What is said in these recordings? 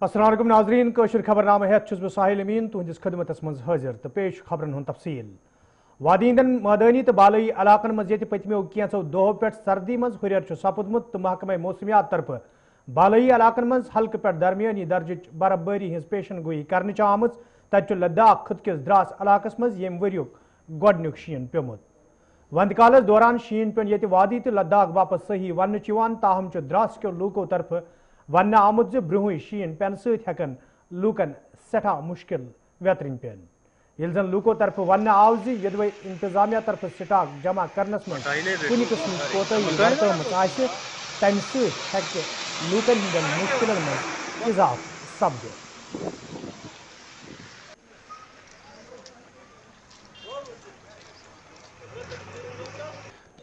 अस्सलाम वालेकुम नाज़रीन कशर खबरनामा हेत छुस बह साहिल अमीन तुहंदिस खदमतस मज हाजिर तो पेश खबरन हुन तफसील। वादी इंदन मैदानी तो बालई इलाकन मज ये पतमो कैंचो दोहों पे सर्दी मज हुरियर सपुदमुत तो महकमा मौसमियात तरफ बालई इलाकन मज हल्क पे दरमियानी दर्ज बर्फबारी हज पेशन गोई कर आमत तत लद्दाख खुद किस द्रास इलाकस मज यम वरियुक गोडनुक शीन प्योमुत। वंद कालस दौरान शीन पेन ये वादी तो लद्दाख बापत सही वन ताहम द्रास के लूको तरफ वन आमुत ब्रोह शीन पेन सकन लूकन सठा मुश्किल वेतरन पेन ये जन लूको तरफ वन आव यदि इंतजामिया तरफ स्टाक जमा करनस मज कुन किस्म कोताही बरतमत तम सक लूकन हंदन मुश्किल मज इजाफ सपद।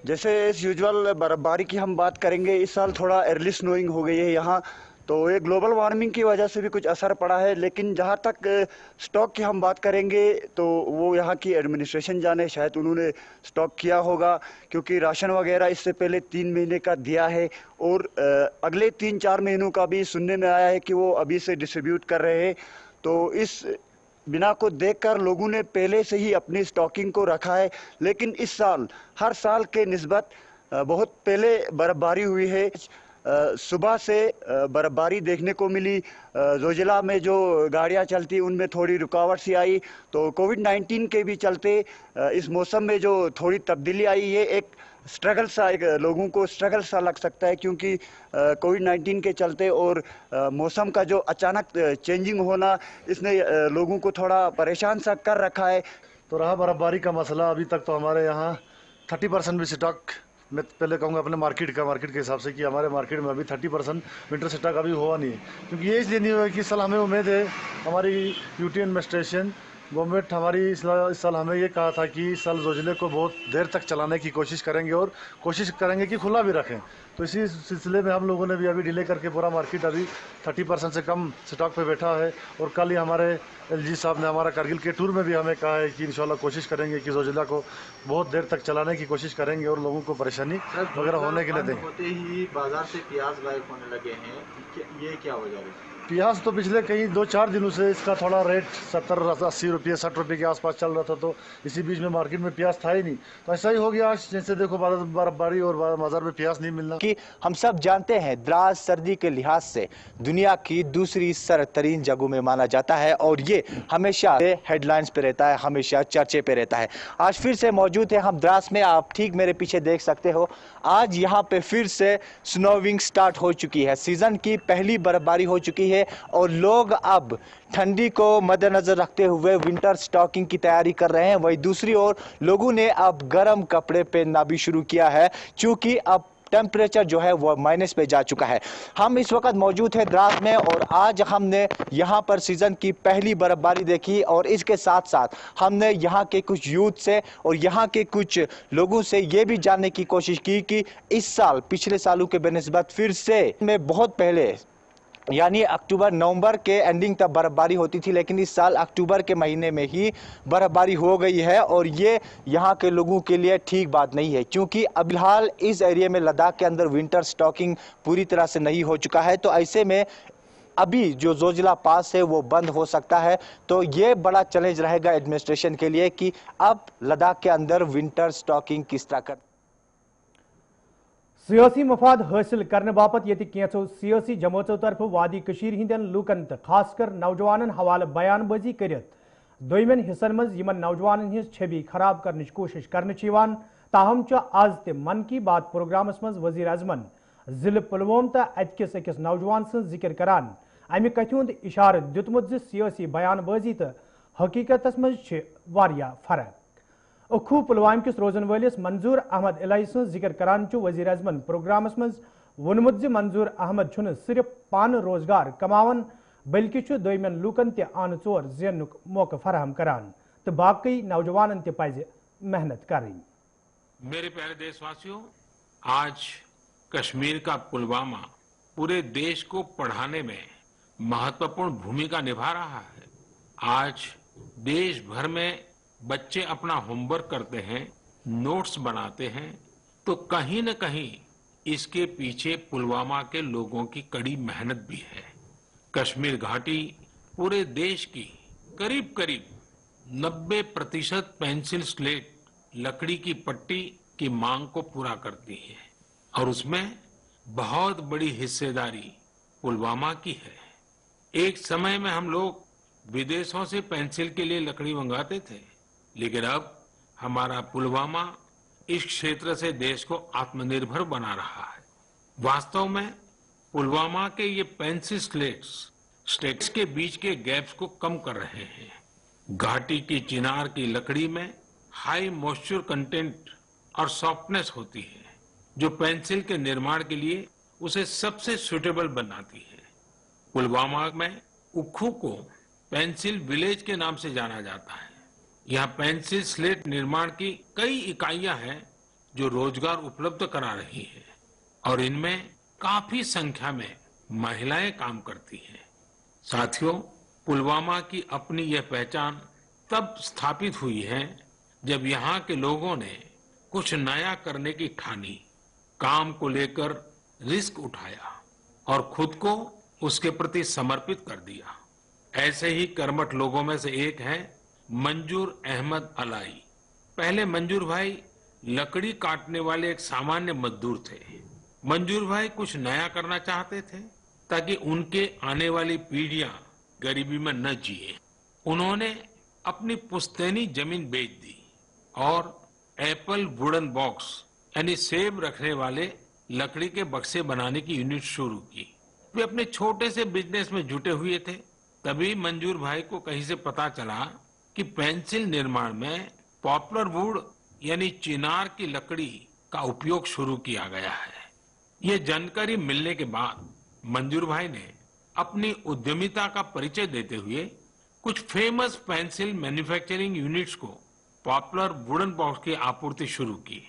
जैसे इस यूजुअल बर्फबारी की हम बात करेंगे, इस साल थोड़ा अर्ली स्नोइंग हो गई है यहाँ, तो ये ग्लोबल वार्मिंग की वजह से भी कुछ असर पड़ा है। लेकिन जहाँ तक स्टॉक की हम बात करेंगे तो वो यहाँ की एडमिनिस्ट्रेशन जाने, शायद उन्होंने स्टॉक किया होगा, क्योंकि राशन वगैरह इससे पहले 3 महीने का दिया है और अगले 3-4 महीनों का भी सुनने में आया है कि वो अभी से डिस्ट्रीब्यूट कर रहे हैं। तो इस बिना को देखकर लोगों ने पहले से ही अपनी स्टॉकिंग को रखा है। लेकिन इस साल हर साल के निस्बत बहुत पहले बर्फबारी हुई है। सुबह से बर्फबारी देखने को मिली। जोजिला में जो गाड़ियां चलती उनमें थोड़ी रुकावट सी आई। तो कोविड-19 के भी चलते इस मौसम में जो थोड़ी तब्दीली आई, ये एक स्ट्रगल सा, एक लोगों को स्ट्रगल सा लग सकता है, क्योंकि कोविड-19 के चलते और मौसम का जो अचानक चेंजिंग होना, इसने लोगों को थोड़ा परेशान सा कर रखा है। तो रहा बर्फबारी का मसला, अभी तक तो हमारे यहाँ 30% भी स्टॉक, मैं पहले कहूँगा अपने मार्केट के हिसाब से, कि हमारे मार्केट में अभी 30% विंटर स्टॉक अभी हुआ नहीं है। क्योंकि ये इसलिए नहीं हुआ कि इस साल हमें उम्मीद है, हमारी यूटी एडमिनिस्ट्रेशन गवर्नमेंट हमारी इस साल हमें ये कहा था कि इस साल जोजिले को बहुत देर तक चलाने की कोशिश करेंगे और कोशिश करेंगे कि खुला भी रखें। तो इसी सिलसिले में हम लोगों ने भी अभी डिले करके पूरा मार्केट अभी 30% से कम स्टॉक पे बैठा है। और कल ही हमारे एलजी साहब ने हमारा कारगिल के टूर में भी हमें कहा है कि इंशाल्लाह कोशिश करेंगे कि जोजिला को बहुत देर तक चलाने की कोशिश करेंगे और लोगों को परेशानी वगैरह होने के लिए देंगे। होते ही बाजार से प्याज गायब होने लगे हैं, ये क्या वजह है? प्याज तो पिछले कई 2-4 दिनों से इसका थोड़ा रेट 70-80 रुपये 60 रुपये के आसपास चल रहा था, तो इसी बीच में मार्केट में प्याज था ही नहीं। तो ऐसा ही हो गया आज, जैसे देखो बर्फबारी और बाजार में प्याज नहीं मिलना। कि हम सब जानते हैं द्रास सर्दी के लिहाज से दुनिया की दूसरी सर्द तरीन जगहों में माना जाता है और ये हमेशा हेडलाइंस पे रहता है, हमेशा चर्चे पे रहता है। आज फिर से मौजूद है हम द्रास में, आप ठीक मेरे पीछे देख सकते हो। आज यहाँ पे फिर से स्नोविंग स्टार्ट हो चुकी है, सीजन की पहली बर्फबारी हो चुकी है और लोग अब ठंडी को मद्देनजर रखते हुए विंटर स्टॉकिंग की तैयारी कर रहे हैं। वही दूसरी ओर लोगों ने अब गर्म कपड़े पहनना भी शुरू किया है, क्योंकि अब टेम्परेचर जो है वो माइनस पे जा चुका है। हम इस वक्त मौजूद है द्रास में और आज हमने यहाँ पर सीजन की पहली बर्फबारी देखी और इसके साथ साथ हमने यहाँ के कुछ यूथ से और यहाँ के कुछ लोगों से ये भी जानने की कोशिश की कि इस साल पिछले सालों के बेनिस्बत फिर से में बहुत पहले यानी अक्टूबर नवंबर के एंडिंग तक बर्फबारी होती थी, लेकिन इस साल अक्टूबर के महीने में ही बर्फबारी हो गई है और ये यहाँ के लोगों के लिए ठीक बात नहीं है, क्योंकि अब फिलहाल इस एरिया में लद्दाख के अंदर विंटर स्टॉकिंग पूरी तरह से नहीं हो चुका है। तो ऐसे में अभी जो जोजिला पास है वो बंद हो सकता है। तो ये बड़ा चैलेंज रहेगा एडमिनिस्ट्रेशन के लिए कि अब लद्दाख के अंदर विंटर स्टॉकिंग किस तरह कर। सियासी मफाद हासिल करने बापत ये कैंचो सियासी जमातों तरफ वादी कशीर हिंदन लूकन तो खासकर नौजवानन हवाले बयानबाजी करित दोयमन हिस्सन मज यमन नौजवानन हिज छवि खराब करने कोशिश करने ताहम आज ते मन की बात प्रोग्रामस मज वजीर आजमन जिले पुलवाम तो अतकिस अकिस नौजवान सं जिक्र करान अमि कथ हुंद इशार दितमुत सियासी बयानबाजी तो हकीकतस मज फर्क। अखू पुलवाम किस रोजन वालिस मंजूर अहमद इलाई सं जिक्र करान वजीर आजमन प्रोग्रामस मज वोनमुत मंजूर अहमद छुन सिर्फ पान रोजगार कमावन बल्कि दोयमन लूकन ते आन चोर जेनुक मौका फराहम करान तो बाकी नौजवान ते पज मेहनत करें। मेरे प्यारे देशवासियों, आज कश्मीर का पुलवामा पूरे देश को पढ़ाने में महत्वपूर्ण भूमिका निभा रहा है। आज देश भर में बच्चे अपना होमवर्क करते हैं, नोट्स बनाते हैं, तो कहीं न कहीं इसके पीछे पुलवामा के लोगों की कड़ी मेहनत भी है। कश्मीर घाटी पूरे देश की करीब करीब 90% पेंसिल स्लेट लकड़ी की पट्टी की मांग को पूरा करती है और उसमें बहुत बड़ी हिस्सेदारी पुलवामा की है। एक समय में हम लोग विदेशों से पेंसिल के लिए लकड़ी मंगाते थे, लेकिन अब हमारा पुलवामा इस क्षेत्र से देश को आत्मनिर्भर बना रहा है। वास्तव में पुलवामा के ये पेंसिल स्टेट्स के बीच के गैप्स को कम कर रहे हैं। घाटी की चिनार की लकड़ी में हाई मॉइस्चर कंटेंट और सॉफ्टनेस होती है, जो पेंसिल के निर्माण के लिए उसे सबसे सुटेबल बनाती है। पुलवामा में उक्खू को पेंसिल विलेज के नाम से जाना जाता है। यहाँ पेंसिल स्लेट निर्माण की कई इकाइयां हैं जो रोजगार उपलब्ध करा रही है और इनमें काफी संख्या में महिलाएं काम करती हैं। साथियों, पुलवामा की अपनी यह पहचान तब स्थापित हुई है जब यहाँ के लोगों ने कुछ नया करने की ठानी, काम को लेकर रिस्क उठाया और खुद को उसके प्रति समर्पित कर दिया। ऐसे ही कर्मठ लोगों में से एक है मंजूर अहमद अलाई। पहले मंजूर भाई लकड़ी काटने वाले एक सामान्य मजदूर थे। मंजूर भाई कुछ नया करना चाहते थे ताकि उनके आने वाली पीढ़ियां गरीबी में न जिए। उन्होंने अपनी पुश्तैनी जमीन बेच दी और एप्पल वुडन बॉक्स यानी सेब रखने वाले लकड़ी के बक्से बनाने की यूनिट शुरू की। वे अपने छोटे से बिजनेस में जुटे हुए थे। तभी मंजूर भाई को कहीं से पता चला कि पेंसिल निर्माण में पॉपुलर वुड यानी चिनार की लकड़ी का उपयोग शुरू किया गया है। ये जानकारी मिलने के बाद मंजूर भाई ने अपनी उद्यमिता का परिचय देते हुए कुछ फेमस पेंसिल मैन्युफैक्चरिंग यूनिट्स को पॉपुलर वुडन बॉक्स की आपूर्ति शुरू की।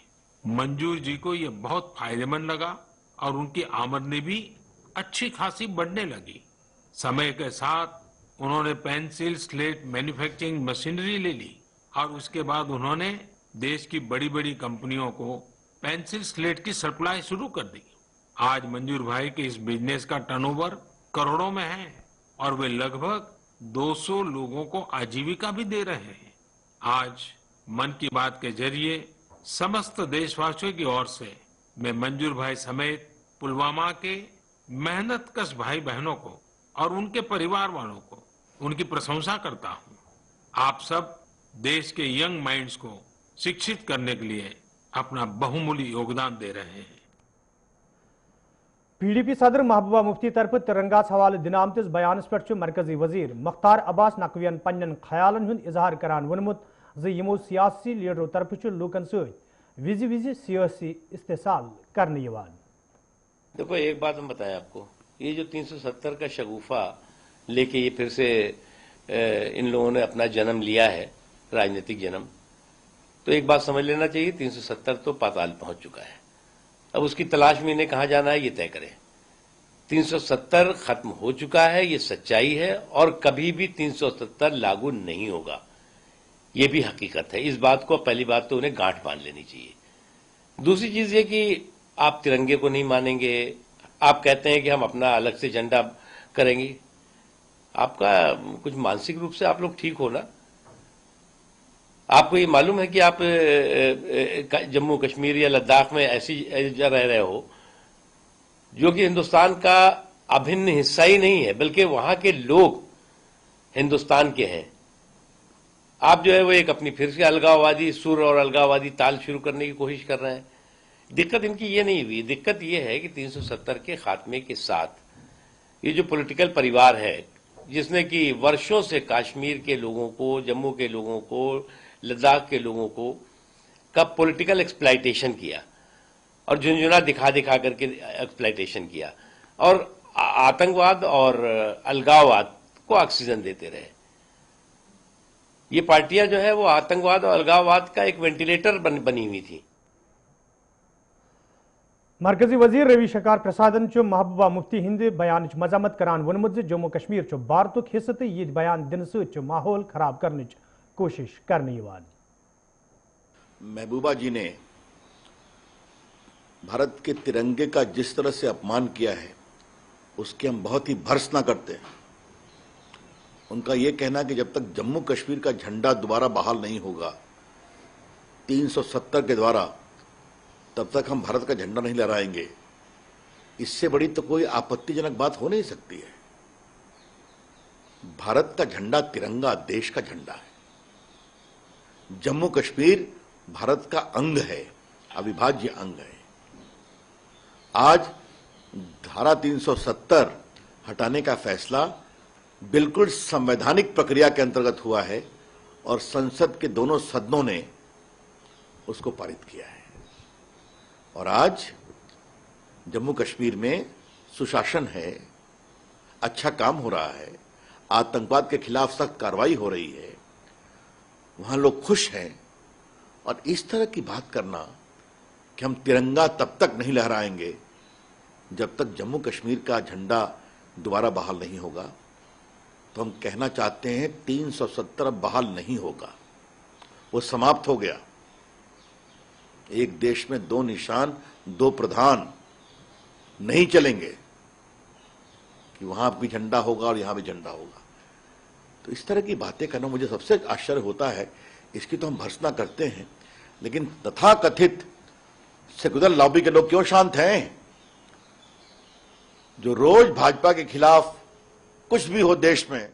मंजूर जी को ये बहुत फायदेमंद लगा और उनकी आमदनी भी अच्छी खासी बढ़ने लगी। समय के साथ उन्होंने पेंसिल स्लेट मैन्युफैक्चरिंग मशीनरी ले ली और उसके बाद उन्होंने देश की बड़ी बड़ी कंपनियों को पेंसिल स्लेट की सप्लाई शुरू कर दी। आज मंजूर भाई के इस बिजनेस का टर्नओवर करोड़ों में है और वे लगभग 200 लोगों को आजीविका भी दे रहे हैं। आज मन की बात के जरिए समस्त देशवासियों की ओर से मैं मंजूर भाई समेत पुलवामा के मेहनतकश भाई बहनों को और उनके परिवार वालों को उनकी प्रशंसा करता हूं। आप सब देश के यंग माइंड्स को शिक्षित करने के लिए अपना बहुमूल्य योगदान दे रहे हैं। PDP सदर महबूबा मुफ्ती तरफ तिरंगास हवाले दिन आमतिस बयानस पे मरकजी वजीर मुख्तार अब्बास नकवियन पन्न ख्यालन हुंद इजहार करान वोनमुत यमो सियासी लीडरों तरफ लूकन विज विज सियासी इस्तेसाल करने यवान। देखो, एक बात हम बताएं आपको, ये जो 370 का शगुफा लेके ये फिर से इन लोगों ने अपना जन्म लिया है, राजनीतिक जन्म, तो एक बात समझ लेना चाहिए, 370 तो पाताल पहुंच चुका है। अब उसकी तलाश में इन्हें कहां जाना है ये तय करें। 370 खत्म हो चुका है, ये सच्चाई है, और कभी भी 370 लागू नहीं होगा, ये भी हकीकत है। इस बात को पहली बात तो उन्हें गांठ बांध लेनी चाहिए। दूसरी चीज ये कि आप तिरंगे को नहीं मानेंगे, आप कहते हैं कि हम अपना अलग से झंडा करेंगे। आपका कुछ मानसिक रूप से आप लोग ठीक हो ना? आपको ये मालूम है कि आप जम्मू कश्मीर या लद्दाख में ऐसी जगह रह रहे हो जो कि हिंदुस्तान का अभिन्न हिस्सा ही नहीं है, बल्कि वहां के लोग हिंदुस्तान के हैं। आप जो है वो एक अपनी फिर से अलगाववादी सुर और अलगाववादी ताल शुरू करने की कोशिश कर रहे हैं। दिक्कत इनकी ये नहीं हुई, दिक्कत ये है कि 370 के खात्मे के साथ ये जो पॉलिटिकल परिवार है जिसने कि वर्षों से कश्मीर के लोगों को, जम्मू के लोगों को, लद्दाख के लोगों को का पॉलिटिकल एक्सप्लाइटेशन किया और झुंझुना दिखा दिखा करके एक्सप्लाइटेशन किया और आतंकवाद और अलगाववाद को ऑक्सीजन देते रहे। ये पार्टियां जो है वो आतंकवाद और अलगाववाद का एक वेंटिलेटर बनी हुई थी। मरकजी वजीर रविशंकर प्रसादन महबूबा मुफ्ती हिंद बयान मजम्मत करान वोनमुत जम्मू कश्मीर भारतुक हिस्से तो ये बयान दिन से माहौल खराब करने कोशिश करने यवान। महबूबा जी ने भारत के तिरंगे का जिस तरह से अपमान किया है उसकी हम बहुत ही भर्त्सना करते हैं। ان کا یہ کہنا کہ جب تک جموں کشمیر کا جھنڈا دوبارہ بحال نہیں ہوگا 370 کے دوارا، تب تک ہم بھارت کا جھنڈا نہیں لہرائیں گے. اس سے بڑی تو کوئی آپتی جنک بات ہو نہیں سکتی ہے. بھارت کا جھنڈا ترنگا دیش کا جھنڈا ہے. جموں کشمیر بھارت کا انگ ہے، اویبھاجیہ انگ ہے. آج دھارا 370 ہٹانے کا فیصلہ بالکل سنویدھانک پرکریا کے انترگت ہوا ہے اور سنسد کے دونوں سدنوں نے اس کو پارت کیا ہے. اور آج جموں کشمیر میں سشاسن ہے، اچھا کام ہو رہا ہے، آتنکواد کے خلاف سخت کارروائی ہو رہی ہے، وہاں لوگ خوش ہیں. اور اس طرح کی بات کرنا کہ ہم ترنگا تب تک نہیں لہرائیں گے جب تک جموں کشمیر کا جھنڈا دوبارہ بحال نہیں ہوگا، تو ہم کہنا چاہتے ہیں 370 بحال نہیں ہوگا، وہ سماپت ہو گیا. ایک دیش میں دو نشان، دو پردھان نہیں چلیں گے کہ وہاں بھی جھنڈا ہوگا اور یہاں بھی جھنڈا ہوگا. تو اس طرح کی باتیں کرنا مجھے سب سے آشچर्य ہوتا ہے. اس کی تو ہم بھرسنا کرتے ہیں، لیکن تتھا کتھت سیکولر لابی کے لوگ کیوں شانت ہیں؟ جو روز بھاجپا کے خلاف کچھ بھی ہو دیش میں.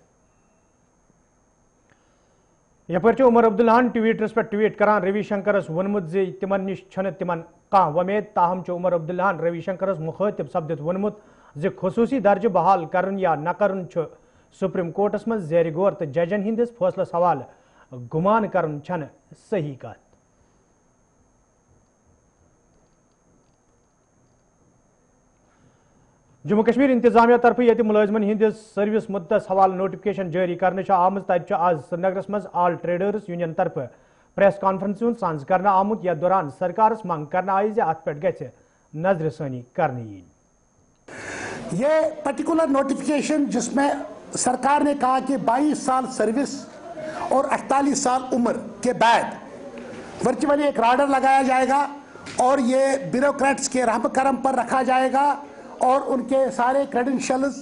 یپر عمر عبداللہ ٹویٹرس پہ ٹویٹ کران روی شنکرس ونمت زِ تمن نش چھن تمن کانٛہہ وۄمید. تاہم عمر عبداللہ روی شنکرس مخاطب سپدت وونمت زِ خصوصی درجہ بحال کرن یا نہ کرن چھ سپریم کورٹس من زیر غور تو ججن ہندس فیصلس حوالہ گمان کرن چھن صحیح کت. جموں کشمیر انتظامیہ طرف یہ ملازمن ہندس سروس مدتس حوالہ نوٹیفکیشن جاری کرنے آمت. تتہ آز سرینگرس مز آل ٹریڈرز یونین طرف پریس کانفرنس سانز کرنا آمت. یتھ دوران سرکارس منگ کرنا آئی ات پہ گژھِ نظر ثانی کرنے ین. یہ پرٹیکولر نوٹیفکیشن جس میں سرکار نے کہا کہ 22 سال سروس اور 48 سال عمر کے بعد ورچولی ایک رادر لگایا جائے گا اور یہ بیوروکریٹس کے رحم کرم پر رکھا جائے گا اور ان کے سارے کریڈنشلز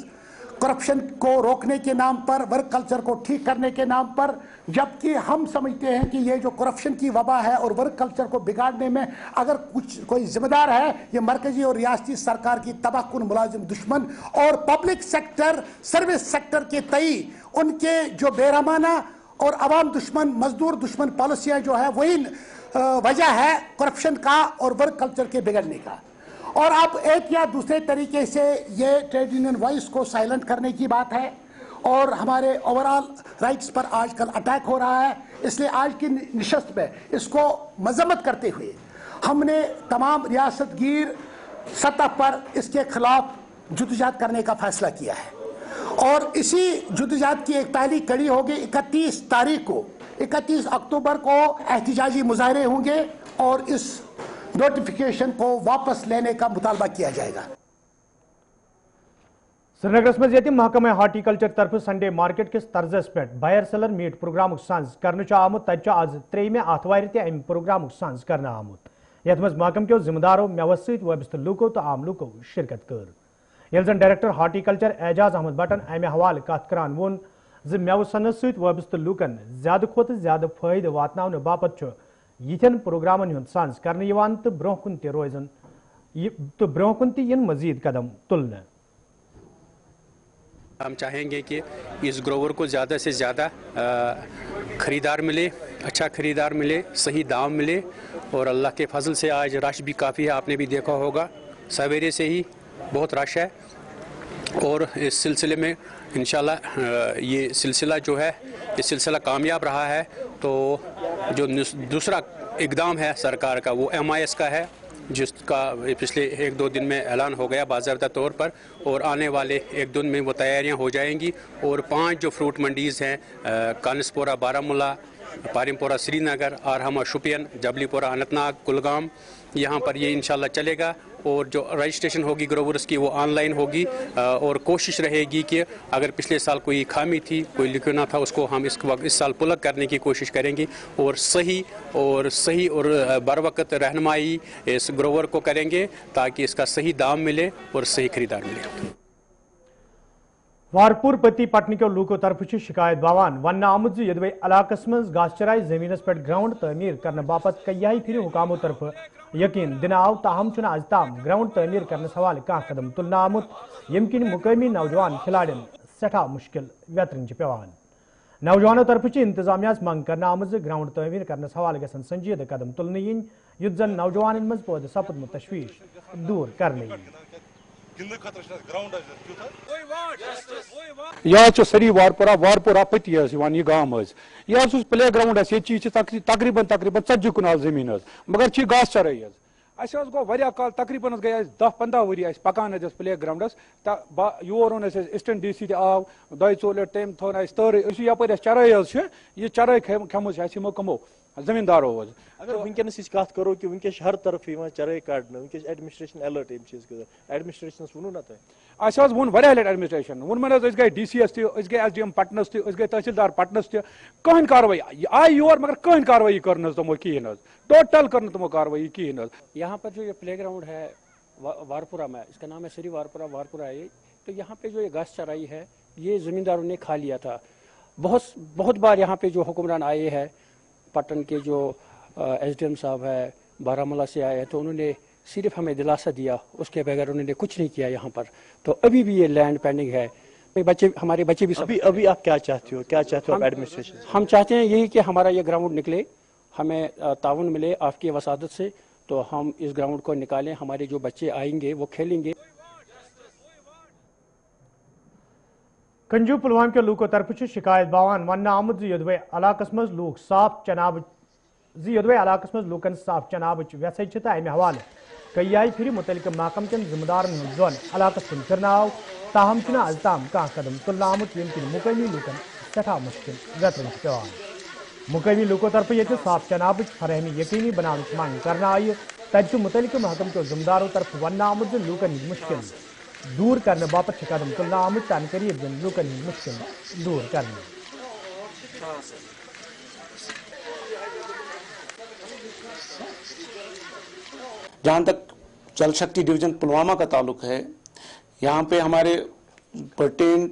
کرپشن کو روکنے کے نام پر، ورک کلچر کو ٹھیک کرنے کے نام پر. جبکہ ہم سمجھتے ہیں کہ یہ جو کرپشن کی وبا ہے اور ورک کلچر کو بگاڑنے میں اگر کوئی ذمہ دار ہے، یہ مرکزی اور ریاستی سرکار کی تباہ کن ملازم دشمن اور پبلک سیکٹر سروس سیکٹر کے تئیں ان کے جو بے رحمانہ اور عوام دشمن مزدور دشمن پالیسیاں جو ہے وہی وجہ ہے کرپشن کا اور ورک کلچر کے بگڑنے کا. اور اب ایک یا دوسرے طریقے سے یہ ٹریڈ یونین وائس کو سائلنٹ کرنے کی بات ہے اور ہمارے اوورال رائٹس پر آج کل اٹیک ہو رہا ہے. اس لیے آج کی نشست میں اس کو مذمت کرتے ہوئے ہم نے تمام ریاست گیر سطح پر اس کے خلاف جدوجہد کرنے کا فیصلہ کیا ہے. اور اسی جدوجہد کی ایک پہلی کڑی ہوگی 31 تاریخ کو، 31 اکتوبر کو احتجاجی مظاہرے ہوں گے اور اس نوٹیفکیشن کو واپس لینے کا مطالبہ کیا جائے گا. سرینگرس مز یہ محکمہ ہارٹی کلچر طرف سنڈے مارکیٹ کس طرزس پہ بائر سیلر میٹ پروگرام سانز کرنے آمت. تتہ آز 3 آتوار تہ ام پروگرام سانز کرنے آمت یت مز محکمہ کیو ذمہ دارو میوس ست وابستہ لوکو تو عام لوکو شرکت کر. یل زن ڈائریکٹر ہارٹی کلچر اعجاز احمد بٹن امہ حوالہ کت کران وون زِ میوٕ صنعت ست وابستہ لوکن زیادہ کھوتہ زیادہ فائدہ واتناؤن باپت یتھن پروگرامن ہند سانز کرنے یوان تو برہ کن تہ روزن تو برہ کن تہ ین مزید قدم تلنے. ہم چاہیں گے کہ اس گروور کو زیادہ سے زیادہ خریدار ملے، اچھا خریدار ملے، صحیح دام ملے اور اللہ کے فضل سے آج رش بھی کافی ہے. آپ نے بھی دیکھا ہوگا سویرے سے ہی بہت رش ہے اور اس سلسلے میں انشاءاللہ یہ سلسلہ جو ہے یہ سلسلہ کامیاب رہا ہے. تو جو دوسرا اقدام ہے سرکار کا وہ MIS کا ہے جس کا پچھلے 1-2 دن میں اعلان ہو گیا باضابطہ طور پر اور آنے والے 1 دن میں وہ تیاریاں ہو جائیں گی. اور 5 جو فروٹ منڈیز ہیں کانسپورہ بارہمولہ، پارم پورہ سری نگر، آرہمہ شوپین، جبلی پورہ اننت ناگ، کلگام، یہاں پر یہ انشاءاللہ چلے گا. اور جو رجسٹریشن ہوگی گروورس کی وہ آن لائن ہوگی اور کوشش رہے گی کہ اگر پچھلے سال کوئی خامی تھی، کوئی لکھنا تھا، اس کو ہم اس سال پلگ کرنے کی کوشش کریں گے اور صحیح اور بر وقت رہنمائی اس گروور کو کریں گے تاکہ اس کا صحیح دام ملے اور صحیح خریدار ملے. وارپور پتی پٹن کے لوکو طرف شکایت باوان ون آمت یدوے علاقہ مز گاس چرائی زمین پہ گراؤنڈ تعمیر کرنے باپت کئی پھر حکاموں طرف یقین دن آو تاہم آج تام گراؤنڈ تعمیر کرنے حوالہ کھانا قدم تلنا آمت یم کن مقامی نوجوان کھلاڑین سٹھا مشکل ویترن پیوان نوجوانوں طرف انتظامیہ منگ کرنا آمت گراؤنڈ تعمیر کرنے حوالہ گھن سنجیدہ قدم تلن ین یت زن نوجوان مز پود سپدمت تشویش دور کرنے یہ سری وارپورہ پتی یہ گام یہ پلے گراؤنڈ یہ تقریباً 40 کنال زمین مگر گاس چرائی گو کال تقریباً گئی 10-15 وری پکان playgrounds your own assistant D C تہ آو 2-4 لٹ تم تھو تر یپر چرائی یہ چرائی کھمز یمو کمو زمیندارو اگر ونکس کت کرو کہ ونکس ہر طرف چرائی کڑنے ونکس ایڈمنسٹریشن الرٹ ام چیز ایڈمنسٹریشنس ونو نا تہ ون ایڈمنسٹریشن ون گئی ڈی سی یس گئی ایس ڈی ایم پٹنس گئی تحصیلدار پٹنس کہین کاروائی آئی یور مگر کہین کاروائی کرن تمو کہین ٹوٹل کرن تمو کاروائی کہین یہاں پر جو یہ پلے گراؤنڈ ہے وارپورہ میں اس کا نام ہے سری وارپورہ ہے تو یہاں پہ جو یہ گاس چرائی ہے یہ زمینداروں نے کھا لیا تھا بہت بار یہاں پہ جو حکمران آئے ہیں پٹن کے جو ایس ڈی ایم صاحب ہے بارامولہ سے آئے ہیں تو انہوں نے صرف ہمیں دلاسا دیا اس کے بغیر انہوں نے کچھ نہیں کیا یہاں پر تو ابھی بھی یہ لینڈ پینڈنگ ہے ہمارے بچے بھی ابھی آپ کیا چاہتے ہو ایڈمنسٹریشن ہم چاہتے ہیں یہی کہ ہمارا یہ گراؤنڈ نکلے ہمیں تعاون ملے آپ کی وسادت سے تو ہم اس گراؤنڈ کو نکالیں ہمارے جو بچے آئیں گے وہ کھیلیں گے کنجو پلوام کے لوکو طرف شکایت باوان ون آمت یدوے علاقہ مز لوک صاف چناب یدوے علاقہ مز لوکن صاف چناب ویسے امہ حوالہ کئی پھر متعلقہ محکم کن ذمہ دارن ہند زون علاقہ کن پھرناو تاہم آز تام کھانا قدم تلن آمت یم کن مقامی لوکن سٹھا مشکل ویترن پیوان مقامی لوکو طرف یہ صاف چناب فراہمی یقینی بنانے مانگ کرنا آئی تب متعلقہ محکم کے ذمہ داروں طرف ون آمت لوکن مشکل دور کرنے باپت قدم تلنا آمت تان قریب دن لوکن مشکل دور کرنے جہاں تک جل شکتی ڈویژن پلوامہ کا تعلق ہے یہاں پہ ہمارے پرٹین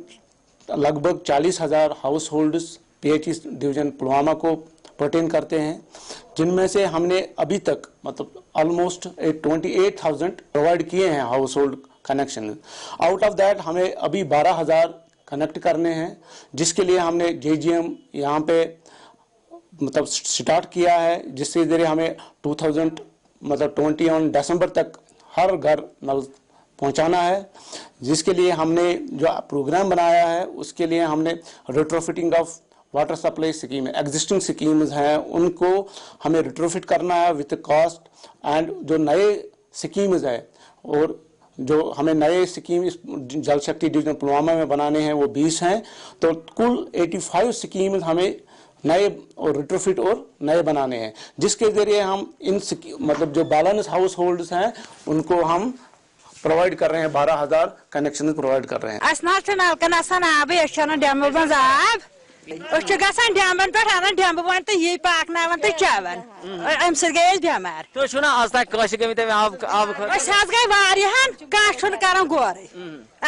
لگ بھگ 40,000 households P H E division Pulwama کو پرٹین کرتے ہیں جن میں سے ہم نے ابھی تک مطلب آلموسٹ 28,000 پرووائڈ کیے ہیں house hold connection. Out of that ہمیں ابھی 12,000 کنیکٹ کرنے ہیں جس کے لیے ہم نے JGM یہاں پہ مطلب سٹارٹ کیا ہے جس کے ذریعے ہمیں 21 دسمبر تک ہر گھر نل پہنچانا ہے جس کے لیے ہم نے جو پروگرام بنایا ہے اس کے لیے ہم نے retrofitting of water supply scheme existing schemes ہیں ان کو ہمیں ریٹروفٹ کرنا ہے وتھ کاسٹ اینڈ جو نئے اسکیمز ہیں اور جو ہمیں نئے اسکیم اس جل شکتی ڈویژن پلوامہ میں بنانے ہیں وہ 20 ہیں تو کل 85 اسکیمز ہمیں نئے اور ریٹروفٹ اور نئے بنانے ہیں جس کے ذریعے ہم ان مطلب جو بیلنس ہاؤس ہولڈز ہیں ان کو ہم پرووائڈ کر رہے ہیں 12,000 کنیکشن پرووائڈ کر رہے ہیں. ڈیمن پہ انان ڈیمبہ ون تو یہ پاکناون تو چاون ام سی گئی بیمار تھی آج تک گئی واریاہن کھانا کران گورے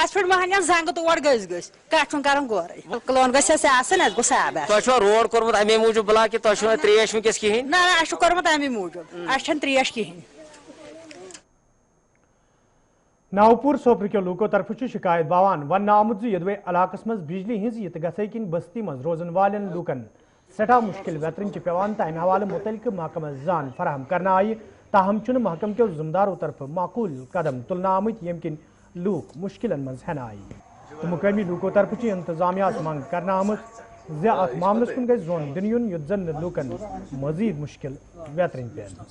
اس پہ مہنگان زنگ تور گس کھانا کران گورے کلون گھس آسن اس گوس آب تھی روڈ کورمت امی موجود بلاک تھی تریش ونکس کہین نا اس کورمت امی موجود اس تریش کہین. ناوپور سوپر کے لوکو طرف شکایت باوان ون آمت یدوے علاقہ مز بجلی ہز یہ گھے کن بستی مز روزن والن لوکن سٹھا مشکل ویترن پیوان تو امہ حوالہ متعلقہ محکمہ زان فراہم کرنا آئی تاہم محکم کے ذمہ داروں طرف معقول قدم تلن آمت یم کن لوک مشکلن مز ہین آئی تو مقامی لوکو طرف انتظامیہ منگ کرنا آمت زِ ات معاملس کن گژھِ زون دن یُن یُتھ زن لوکن مزید مشکل ویترن پین.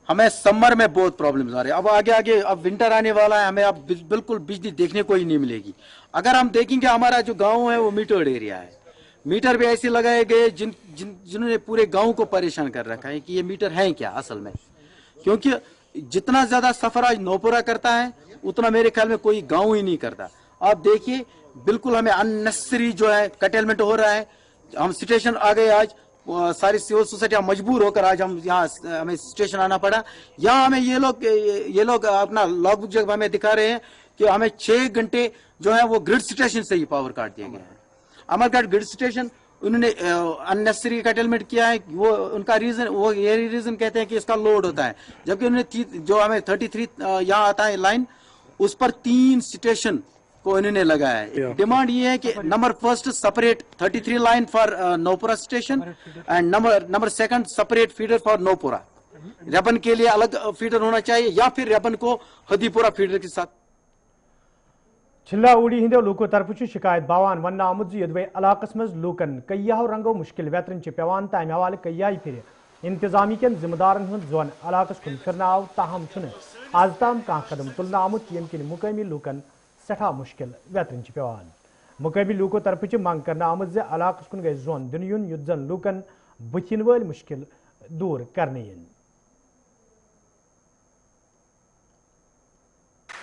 ہمیں سمر میں بہت پرابلمز آ رہے ہیں اب آگے اب ونٹر آنے والا ہے ہمیں اب بالکل بجلی دیکھنے کو ہی نہیں ملے گی. اگر ہم دیکھیں گے ہمارا جو گاؤں ہے وہ میٹرڈ ایریا ہے میٹر بھی ایسے لگائے گئے جنہوں نے پورے گاؤں کو پریشان کر رکھا ہے کہ یہ میٹر ہیں کیا اصل میں کیونکہ جتنا زیادہ سفر آج نوپورہ کرتا ہے اتنا میرے خیال میں کوئی گاؤں ہی نہیں کرتا. آپ دیکھیے بالکل ہمیں اننیسری جو ہے کٹیلمنٹ ہو رہا ہے. ہم سٹیشن آ گئے آج सारी सिविल सोसाइटी मजबूर होकर आज हम यहाँ हमें स्टेशन आना पड़ा। यहाँ हमें ये लोग अपना लॉग बुक जब हमें दिखा रहे हैं कि हमें 6 घंटे जो है वो ग्रिड स्टेशन से ही पावर काट दिया गया है। अमरगढ़ ग्रिड स्टेशन उन्होंने अननेसेसरी कटेलमेंट किया है। वो उनका रीजन, वो ये रीजन कहते हैं कि इसका लोड होता है, जबकि उन्होंने जो हमें 33 यहाँ आता है लाइन, उस पर 3 स्टेशन को इन्होंने लगाया है। डिमांड ये है कि number first separate 33 line for Naupura station and number second separate feeder for Naupura. रेबन के लिए अलग फीडर होना चाहिए या फिर रेबन को हदीपुरा फीडर के साथ। छिल्ला उड़ी हिंदो लूको तरफ शिकायत बावान वन आमुद यदवे इलाकस मज लूकन कईयाहो रंगो मुश्किल वेतरन पेवान तमि हवाले कईयाई फिर इंतजामी कन जिम्मेदारन हुंद जोन इलाकस कुन फिरनाव ताहम आज ताम कह कदम तुलना आमुत यम किन मुकामी लूकन सठा मुश्किल वेतरन पेवान। मुकामी लूको तरफ मंग करना आमुद जे इलाकस कुन गई जोन दिन युन युत जन लूकन बुथिन वल मुश्किल दूर करने यन।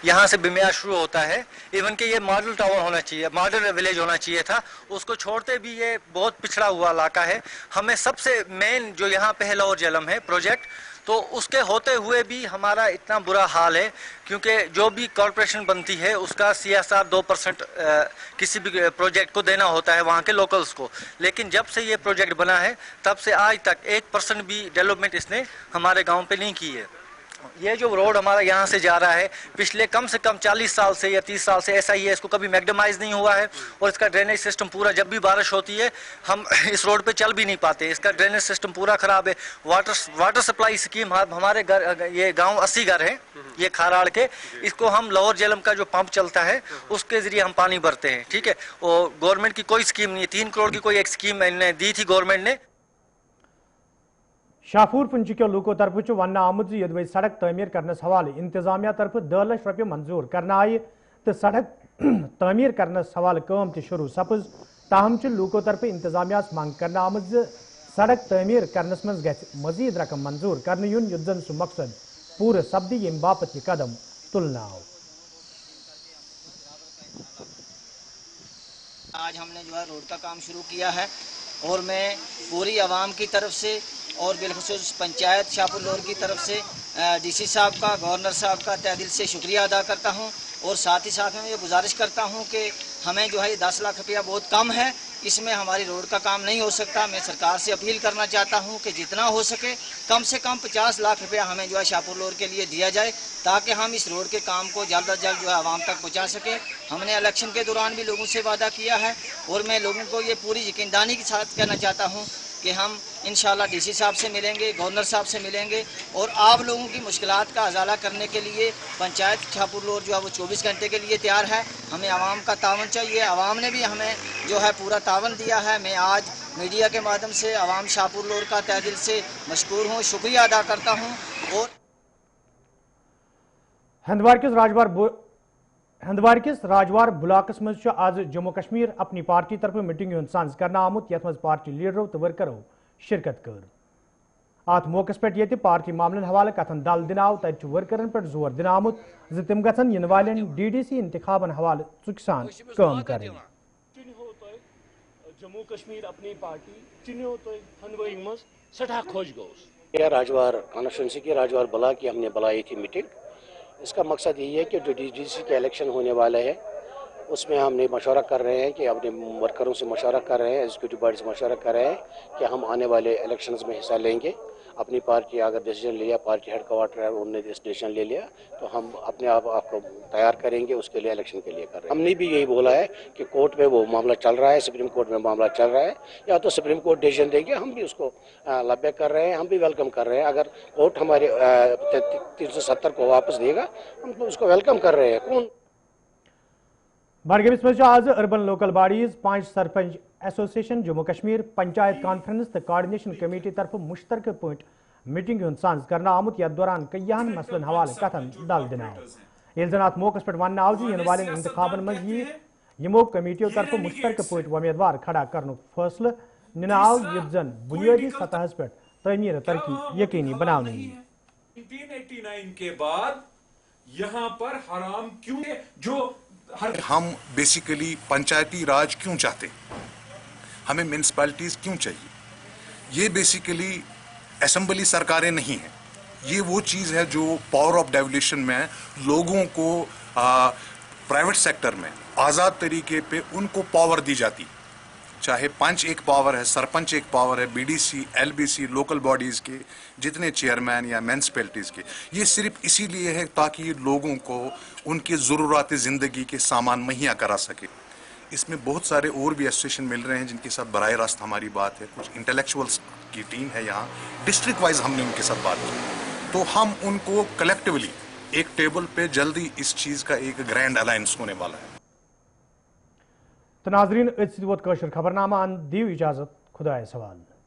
यहाँ से बिमिया शुरू होता है, इवन कि ये मॉडल टाउन होना चाहिए, मॉडल विलेज होना चाहिए था, उसको छोड़ते भी ये बहुत पिछड़ा हुआ इलाका है। हमें सबसे मेन जो यहाँ पे है लाहौर झेलम है प्रोजेक्ट, तो उसके होते हुए भी हमारा इतना बुरा हाल है, क्योंकि जो भी कॉरपोरेशन बनती है उसका CSR 2% किसी भी प्रोजेक्ट को देना होता है वहाँ के लोकल्स को, लेकिन जब से ये प्रोजेक्ट बना है तब से आज तक 1% भी डेवलपमेंट इसने हमारे गाँव पे नहीं की है। ये जो रोड हमारा यहाँ से जा रहा है पिछले कम से कम 40 साल से या 30 साल से ऐसा ही है, इसको कभी मैग्डमाइज नहीं हुआ है, और इसका ड्रेनेज सिस्टम पूरा, जब भी बारिश होती है हम इस रोड पे चल भी नहीं पाते, इसका ड्रेनेज सिस्टम पूरा खराब है। वाटर सप्लाई स्कीम हमारे घर, ये गांव 80 घर है ये खाराड़ के, इसको हम लाहौर झेलम का जो पंप चलता है उसके जरिए हम पानी भरते हैं, ठीक है। और गवर्नमेंट की कोई स्कीम नहीं है, 3 करोड़ की कोई एक स्कीम दी थी गवर्नमेंट ने। शाहपुर पुंछ के लूको तरफ वन आमुद यदवे सड़क तमीर करने हवाले इंतजामिया तरफ 2 लाख रुपये मंजूर करना आये तो सड़क तमीर करने हवाले काम शुरू सपज, ताहम लूको तरफ इंतजामिया मंग करना आमुद सड़क तमीर करने मज मजीद रकम मंजूर करने युन युद्धन सु मकसद पूरे सब्दी यम बापत ये कदम तुलना। आज हमने जो है रोड का काम शुरू किया है और मैं पूरी आवाम की तरफ से और बिलखुसूस पंचायत शाहपुर लोर की तरफ से DC साहब का, गवर्नर साहब का तहे दिल से शुक्रिया अदा करता हूं, और साथ ही साथ में ये गुजारिश करता हूं कि हमें जो है ये 10 लाख रुपया बहुत कम है, इसमें हमारी रोड का काम नहीं हो सकता। मैं सरकार से अपील करना चाहता हूं कि जितना हो सके कम से कम 50 लाख रुपया हमें जो है शाहपुर लोर के लिए दिया जाए, ताकि हम इस रोड के काम को जल्द अज जल्द जो है आवाम तक पहुँचा सकें। हमने इलेक्शन के दौरान भी लोगों से वादा किया है, और मैं लोगों को ये पूरी यकीनदानी के साथ कहना चाहता हूँ कि हम इंशाल्लाह DC साहब से मिलेंगे, गवर्नर साहब से मिलेंगे, और आप लोगों की मुश्किलात का अजाला करने के लिए पंचायत शाहपुर लोर जो है वो 24 घंटे के लिए तैयार है। हमें आवाम का तावन चाहिए, आवाम ने भी हमें जो है पूरा तावन दिया है। मैं आज मीडिया के माध्यम से आवाम शाहपुर लोर का तहे दिल से मशकूर हूँ, शुक्रिया अदा करता हूँ। और हंदवार किस राजवार बुलाकस मज आज जम्मू कश्मीर अपनी पार्टी तरफ मीटिंग सांस करना आमुत, यथ मज पार्टी लीडरों तो वर्करों शिरकत कर। अत मौके पे ये पार्टी मामलन हवाले कथन दल दिन आव, तब वर्करन पे जोर दिन आमुत तम गन इन वाले DDC इंतखाबन हवाले चुक सान काम करें। जम्मू कश्मीर अपनी पार्टी चिन्हो तो हंदवाई मज सठा खोज गोस। राजवार कॉन्स्टिट्यूंसी की राजवार बुला की हमने बुलाई थी मीटिंग। इसका मकसद यही है कि जो DDC के इलेक्शन होने वाले हैं उसमें हमने मशवरा कर रहे हैं कि अपने वर्करों से मशवरा कर रहे हैं, एग्जीक्यूटिव बॉडी से मशवरा कर रहे हैं कि हम आने वाले इलेक्शंस में हिस्सा लेंगे। अपनी पार्टी अगर डिसीजन लिया, पार्टी हेड क्वार्टर है उन्होंने डिसीजन ले लिया, तो हम अपने आप को तैयार करेंगे उसके लिए, इलेक्शन के लिए कर रहे हैं। हमने भी यही बोला है कि कोर्ट में वो मामला चल रहा है, सुप्रीम कोर्ट में मामला चल रहा है, या तो सुप्रीम कोर्ट डिसीजन देंगे, हम भी उसको लब्बे कर रहे हैं, हम भी वेलकम कर रहे हैं। अगर कोर्ट हमारे 370 को वापस देगा हम तो उसको वेलकम कर रहे हैं। कौन बडगमिस मज आज urban local bodies 5 sarpanch association Jammu Kashmir panchayat conference तो कोऑर्डिनेशन कमेटी तरफ मुश्तरक पॉइंट मीटिंग सांस करना आमुत, यथ दौरान कईयान मसलन हवाले कथन दल दिन आत मौके पे वन आव इन वाले इंतखाबन मज यमो कमेटियों तरफ मुश्तरक पॉइंट उम्मीदवार खड़ा करने फैसला निन आव, युत जन बुनियादी सतह पे तमीर तरक्की यकीनी बनाने। 1989 के बाद यहाँ पर हराम क्यों, जो हम बेसिकली पंचायती राज क्यों चाहते, हमें म्यूनिसिपैलिटीज क्यों चाहिए, ये बेसिकली असेंबली सरकारें नहीं हैं, ये वो चीज़ है जो पावर ऑफ डेवोल्यूशन में लोगों को प्राइवेट सेक्टर में आज़ाद तरीके पे उनको पावर दी जाती, चाहे पंच एक पावर है, सरपंच एक पावर है, बीडीसी, एलबीसी, लोकल बॉडीज़ के जितने चेयरमैन या म्यूनसिपैलिटीज़ के, ये सिर्फ इसीलिए है ताकि लोगों को उनकी ज़रूरत ज़िंदगी के सामान मुहैया करा सके। इसमें बहुत सारे और भी एसोसिएशन मिल रहे हैं जिनके साथ बराह रास्त हमारी बात है, कुछ इंटेलेक्चुअल्स की टीम है यहाँ, डिस्ट्रिक्ट वाइज हमने उनके साथ बात की, तो हम उनको कलेक्टिवली एक टेबल पे जल्दी इस चीज़ का एक ग्रैंड अलायंस होने वाला है। तो नाजरीन, खबरनामा दियो इजाजत, खुदा सवाल।